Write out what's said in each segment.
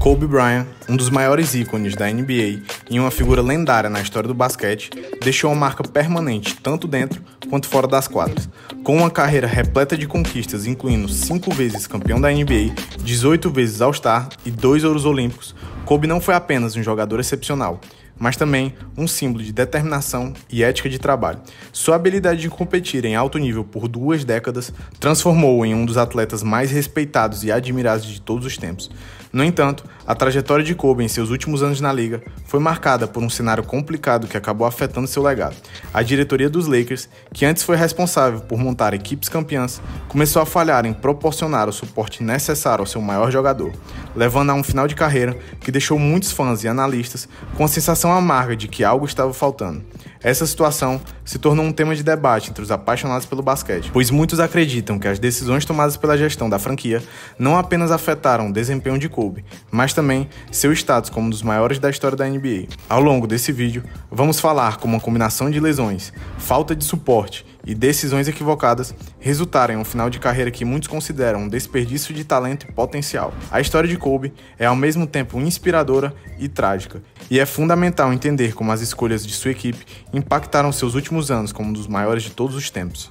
Kobe Bryant, um dos maiores ícones da NBA e uma figura lendária na história do basquete, deixou uma marca permanente tanto dentro quanto fora das quadras. Com uma carreira repleta de conquistas, incluindo 5 vezes campeão da NBA, 18 vezes All-Star e 2 ouros olímpicos, Kobe não foi apenas um jogador excepcional, mas também um símbolo de determinação e ética de trabalho. Sua habilidade de competir em alto nível por 2 décadas transformou-o em um dos atletas mais respeitados e admirados de todos os tempos. No entanto, a trajetória de Kobe em seus últimos anos na liga foi marcada por um cenário complicado que acabou afetando seu legado. A diretoria dos Lakers, que antes foi responsável por montar equipes campeãs, começou a falhar em proporcionar o suporte necessário ao seu maior jogador, levando a um final de carreira que deixou muitos fãs e analistas com a sensação amarga de que algo estava faltando. Essa situação se tornou um tema de debate entre os apaixonados pelo basquete, pois muitos acreditam que as decisões tomadas pela gestão da franquia não apenas afetaram o desempenho de Kobe, mas também seu status como um dos maiores da história da NBA. Ao longo desse vídeo, vamos falar como uma combinação de lesões, falta de suporte e decisões equivocadas resultaram em um final de carreira que muitos consideram um desperdício de talento e potencial. A história de Kobe é ao mesmo tempo inspiradora e trágica, e é fundamental entender como as escolhas de sua equipe impactaram seus últimos anos como um dos maiores de todos os tempos.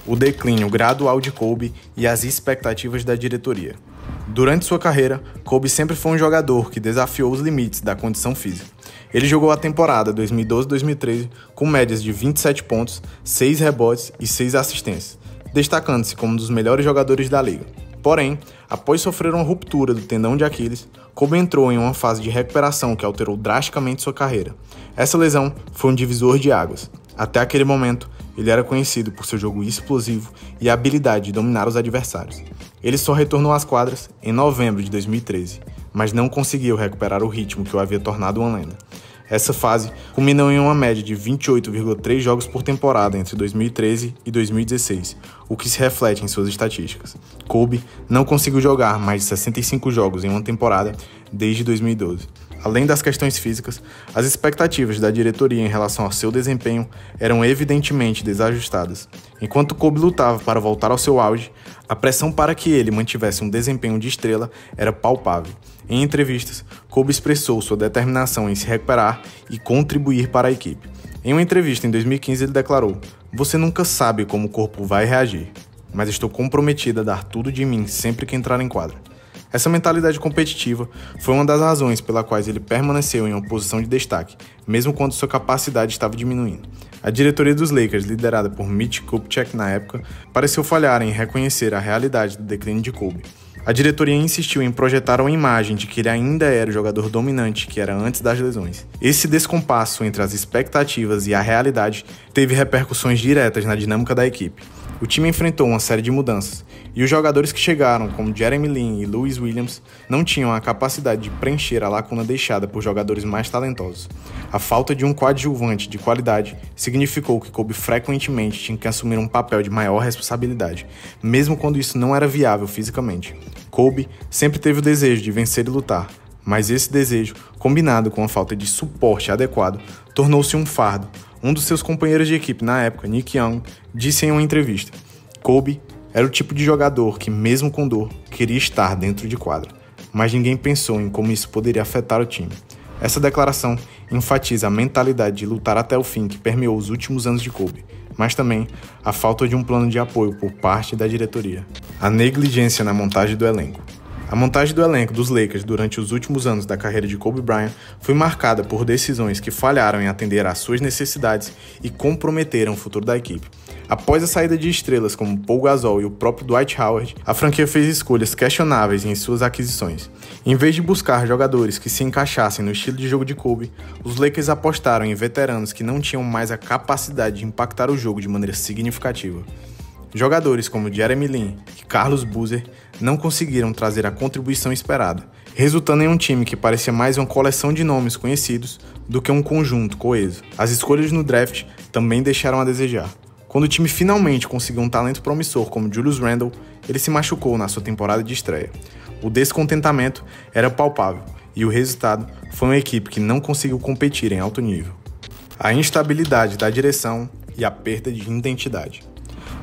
O declínio gradual de Kobe e as expectativas da diretoria. Durante sua carreira, Kobe sempre foi um jogador que desafiou os limites da condição física. Ele jogou a temporada 2012-2013 com médias de 27 pontos, 6 rebotes e 6 assistências, destacando-se como um dos melhores jogadores da liga. Porém, após sofrer uma ruptura do tendão de Aquiles, Kobe entrou em uma fase de recuperação que alterou drasticamente sua carreira. Essa lesão foi um divisor de águas. Até aquele momento, ele era conhecido por seu jogo explosivo e a habilidade de dominar os adversários. Ele só retornou às quadras em novembro de 2013, mas não conseguiu recuperar o ritmo que o havia tornado uma lenda. Essa fase culminou em uma média de 28,3 jogos por temporada entre 2013 e 2016, o que se reflete em suas estatísticas. Kobe não conseguiu jogar mais de 65 jogos em uma temporada desde 2012. Além das questões físicas, as expectativas da diretoria em relação ao seu desempenho eram evidentemente desajustadas. Enquanto Kobe lutava para voltar ao seu auge, a pressão para que ele mantivesse um desempenho de estrela era palpável. Em entrevistas, Kobe expressou sua determinação em se recuperar e contribuir para a equipe. Em uma entrevista em 2015, ele declarou: "Você nunca sabe como o corpo vai reagir, mas estou comprometido a dar tudo de mim sempre que entrar em quadra." Essa mentalidade competitiva foi uma das razões pela quais ele permaneceu em uma posição de destaque, mesmo quando sua capacidade estava diminuindo. A diretoria dos Lakers, liderada por Mitch Kupchak na época, pareceu falhar em reconhecer a realidade do declínio de Kobe. A diretoria insistiu em projetar uma imagem de que ele ainda era o jogador dominante que era antes das lesões. Esse descompasso entre as expectativas e a realidade teve repercussões diretas na dinâmica da equipe. O time enfrentou uma série de mudanças, e os jogadores que chegaram, como Jeremy Lin e Louis Williams, não tinham a capacidade de preencher a lacuna deixada por jogadores mais talentosos. A falta de um coadjuvante de qualidade significou que Kobe frequentemente tinha que assumir um papel de maior responsabilidade, mesmo quando isso não era viável fisicamente. Kobe sempre teve o desejo de vencer e lutar, mas esse desejo, combinado com a falta de suporte adequado, tornou-se um fardo. Um dos seus companheiros de equipe na época, Nick Young, disse em uma entrevista: "Kobe era o tipo de jogador que, mesmo com dor, queria estar dentro de quadra, mas ninguém pensou em como isso poderia afetar o time." Essa declaração enfatiza a mentalidade de lutar até o fim que permeou os últimos anos de Kobe, mas também a falta de um plano de apoio por parte da diretoria. A negligência na montagem do elenco. A montagem do elenco dos Lakers durante os últimos anos da carreira de Kobe Bryant foi marcada por decisões que falharam em atender às suas necessidades e comprometeram o futuro da equipe. Após a saída de estrelas como Paul Gasol e o próprio Dwight Howard, a franquia fez escolhas questionáveis em suas aquisições. Em vez de buscar jogadores que se encaixassem no estilo de jogo de Kobe, os Lakers apostaram em veteranos que não tinham mais a capacidade de impactar o jogo de maneira significativa. Jogadores como Jeremy Lin e Carlos Boozer não conseguiram trazer a contribuição esperada, resultando em um time que parecia mais uma coleção de nomes conhecidos do que um conjunto coeso. As escolhas no draft também deixaram a desejar. Quando o time finalmente conseguiu um talento promissor como Julius Randle, ele se machucou na sua temporada de estreia. O descontentamento era palpável e o resultado foi uma equipe que não conseguiu competir em alto nível. A instabilidade da direção e a perda de identidade.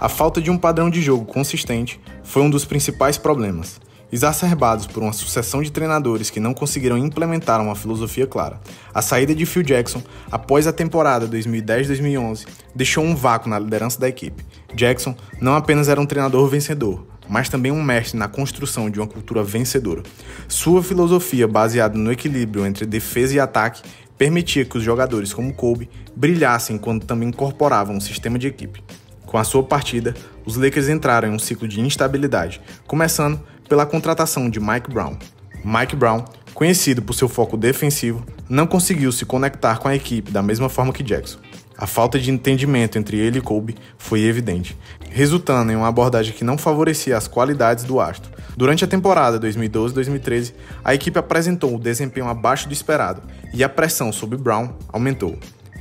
A falta de um padrão de jogo consistente foi um dos principais problemas. exacerbados por uma sucessão de treinadores que não conseguiram implementar uma filosofia clara. A saída de Phil Jackson, após a temporada 2010-2011, deixou um vácuo na liderança da equipe. Jackson não apenas era um treinador vencedor, mas também um mestre na construção de uma cultura vencedora. Sua filosofia, baseada no equilíbrio entre defesa e ataque, permitia que os jogadores como Kobe brilhassem quando também incorporavam um sistema de equipe. Com a sua partida, os Lakers entraram em um ciclo de instabilidade, começando pela contratação de Mike Brown. Mike Brown, conhecido por seu foco defensivo, não conseguiu se conectar com a equipe da mesma forma que Jackson. A falta de entendimento entre ele e Kobe foi evidente, resultando em uma abordagem que não favorecia as qualidades do astro. Durante a temporada 2012-2013, a equipe apresentou um desempenho abaixo do esperado e a pressão sobre Brown aumentou.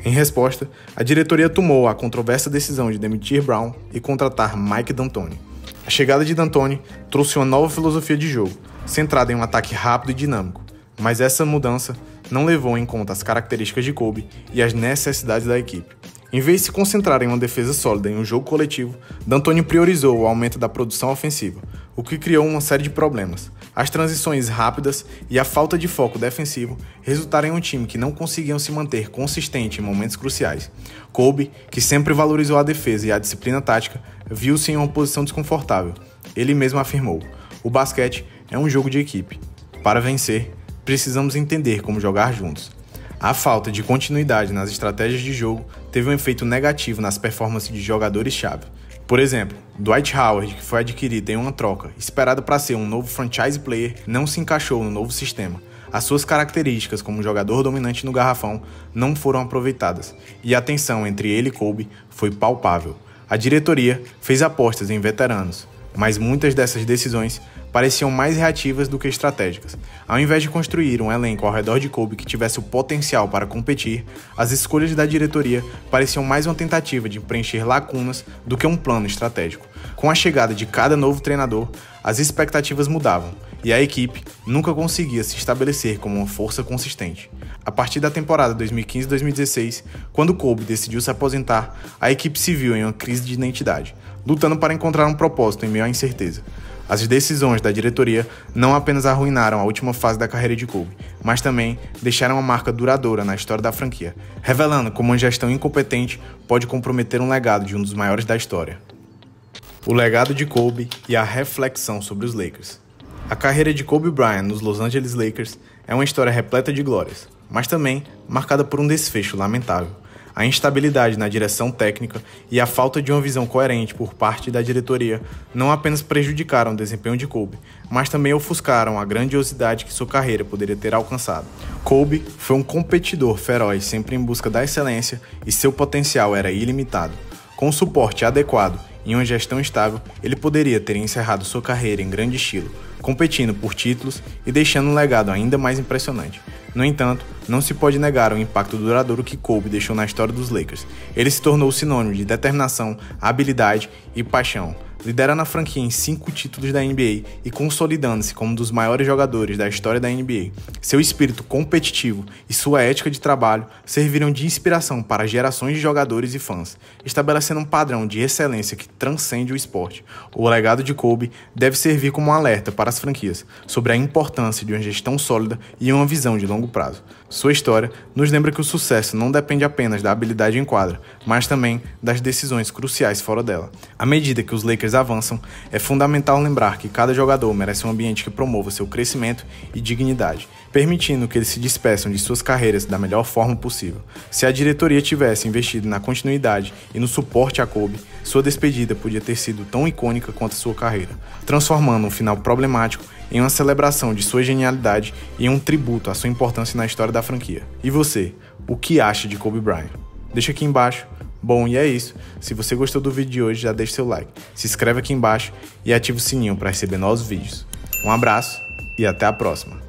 Em resposta, a diretoria tomou a controversa decisão de demitir Brown e contratar Mike D'Antoni. A chegada de D'Antoni trouxe uma nova filosofia de jogo, centrada em um ataque rápido e dinâmico, mas essa mudança não levou em conta as características de Kobe e as necessidades da equipe. Em vez de se concentrar em uma defesa sólida e um jogo coletivo, D'Antoni priorizou o aumento da produção ofensiva, o que criou uma série de problemas. As transições rápidas e a falta de foco defensivo resultaram em um time que não conseguiam se manter consistente em momentos cruciais. Kobe, que sempre valorizou a defesa e a disciplina tática, viu-se em uma posição desconfortável. Ele mesmo afirmou: "O basquete é um jogo de equipe. Para vencer, precisamos entender como jogar juntos." A falta de continuidade nas estratégias de jogo teve um efeito negativo nas performances de jogadores-chave. Por exemplo, Dwight Howard, que foi adquirido em uma troca esperada para ser um novo franchise player, não se encaixou no novo sistema. As suas características como jogador dominante no garrafão não foram aproveitadas, e a tensão entre ele e Kobe foi palpável. A diretoria fez apostas em veteranos, mas muitas dessas decisões pareciam mais reativas do que estratégicas. Ao invés de construir um elenco ao redor de Kobe que tivesse o potencial para competir, as escolhas da diretoria pareciam mais uma tentativa de preencher lacunas do que um plano estratégico. Com a chegada de cada novo treinador, as expectativas mudavam, e a equipe nunca conseguia se estabelecer como uma força consistente. A partir da temporada 2015-2016, quando Kobe decidiu se aposentar, a equipe se viu em uma crise de identidade, lutando para encontrar um propósito em meio à incerteza. As decisões da diretoria não apenas arruinaram a última fase da carreira de Kobe, mas também deixaram uma marca duradoura na história da franquia, revelando como uma gestão incompetente pode comprometer um legado de um dos maiores da história. O legado de Kobe e a reflexão sobre os Lakers. A carreira de Kobe Bryant nos Los Angeles Lakers é uma história repleta de glórias, mas também marcada por um desfecho lamentável. A instabilidade na direção técnica e a falta de uma visão coerente por parte da diretoria não apenas prejudicaram o desempenho de Kobe, mas também ofuscaram a grandiosidade que sua carreira poderia ter alcançado. Kobe foi um competidor feroz, sempre em busca da excelência, e seu potencial era ilimitado. Com o suporte adequado e uma gestão estável, ele poderia ter encerrado sua carreira em grande estilo, competindo por títulos e deixando um legado ainda mais impressionante. No entanto, não se pode negar o impacto duradouro que Kobe deixou na história dos Lakers. Ele se tornou sinônimo de determinação, habilidade e paixão, liderando a franquia em 5 títulos da NBA e consolidando-se como um dos maiores jogadores da história da NBA. Seu espírito competitivo e sua ética de trabalho serviram de inspiração para gerações de jogadores e fãs, estabelecendo um padrão de excelência que transcende o esporte. O legado de Kobe deve servir como um alerta para as franquias sobre a importância de uma gestão sólida e uma visão de longo prazo. Sua história nos lembra que o sucesso não depende apenas da habilidade em quadra, mas também das decisões cruciais fora dela. À medida que os Lakers avançam, é fundamental lembrar que cada jogador merece um ambiente que promova seu crescimento e dignidade, permitindo que eles se despeçam de suas carreiras da melhor forma possível. Se a diretoria tivesse investido na continuidade e no suporte a Kobe, sua despedida podia ter sido tão icônica quanto a sua carreira, transformando um final problemático em uma celebração de sua genialidade e um tributo à sua importância na história da franquia. E você, o que acha de Kobe Bryant? Deixa aqui embaixo. Bom, e é isso. Se você gostou do vídeo de hoje, já deixa seu like, se inscreve aqui embaixo e ativa o sininho para receber novos vídeos. Um abraço e até a próxima.